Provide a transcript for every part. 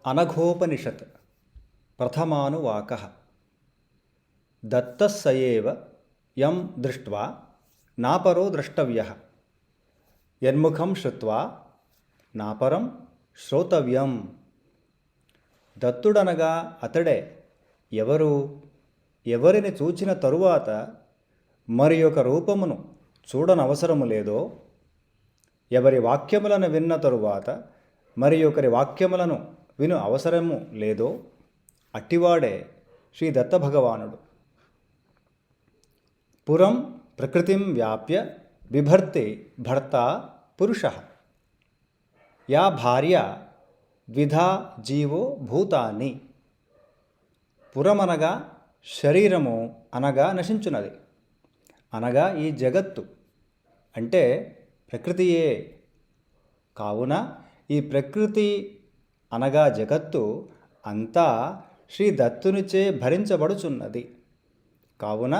అనఘోపనిషత్ ప్రథమానువాకః దత్తః స ఏవ యం దృష్ట్వా నాపరో ద్రష్టవ్యః యన్ముఖం శ్రుత్వా నాపరం శ్రోతవ్యం. దత్తుడనగా అతడే. ఎవరు? ఎవరిని చూచిన తరువాత మరి ఒక రూపమును చూడనవసరము లేదో, ఎవరి వాక్యములను విన్న తరువాత మరి ఒకరి వాక్యములను విను అవసరము లేదో అట్టివాడే శ్రీ దత్త భగవానుడు. పురం ప్రకృతిం వ్యాప్య బిభర్తి భర్త పురుషః. యా భార్య ద్విధా జీవో భూతాని. పురమనగా శరీరము అనగా నశించున్నది, అనగా ఈ జగత్తు అంటే ప్రకృతియే. కావున ఈ ప్రకృతి అనగా జగత్తు అంతా శ్రీ దత్తునిచే భరించబడుచున్నది. కావున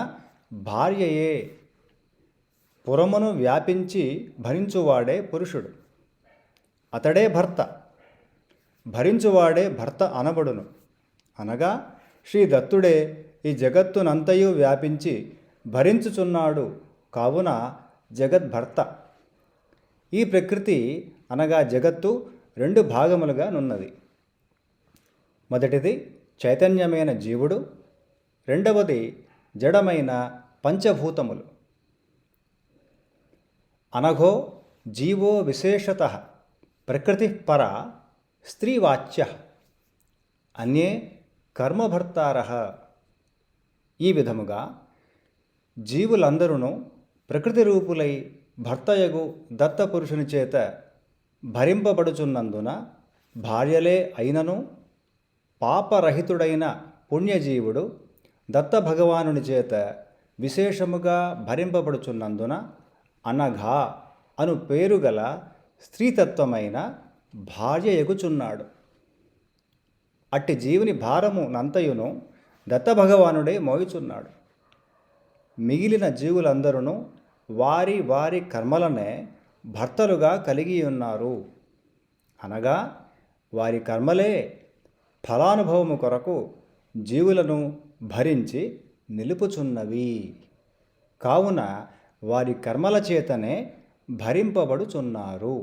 భార్యయే. పురమును వ్యాపించి భరించువాడే పురుషుడు, అతడే భర్త. భరించువాడే భర్త అనబడును. అనగా శ్రీ దత్తుడే ఈ జగత్తునంతయు వ్యాపించి భరించుచున్నాడు. కావున జగద్భర్త. ఈ ప్రకృతి అనగా జగత్తు రెండు భాగములుగా నున్నది. మొదటిది చైతన్యమైన జీవుడు, రెండవది జడమైన పంచభూతములు. అనఘో జీవో విశేషతః ప్రకృతిః పరా స్త్రీవాచ్యః అన్యే కర్మభర్తారః. ఈ విధముగా జీవులందరూ ప్రకృతి రూపులై భర్తయగు దత్తపురుషుని చేత భరింపబడుచున్నందున భార్యలే అయినను పాపరహితుడైన పుణ్యజీవుడు దత్త భగవానుని చేత విశేషముగా భరింపబడుచున్నందున అనఘా అను పేరు గల స్త్రీతత్వమైన భార్య ఎగుచున్నాడు. అట్టి జీవుని భారము నంతయును దత్తభగవానుడే మోయుచున్నాడు. మిగిలిన జీవులందరూ వారి వారి కర్మలనే భర్తలుగా కలిగి ఉన్నారు. అనగా వారి కర్మలే ఫలానుభవము కొరకు జీవులను భరించి నిలుపుచున్నవి. కావున వారి కర్మల చేతనే భరింపబడుచున్నారు.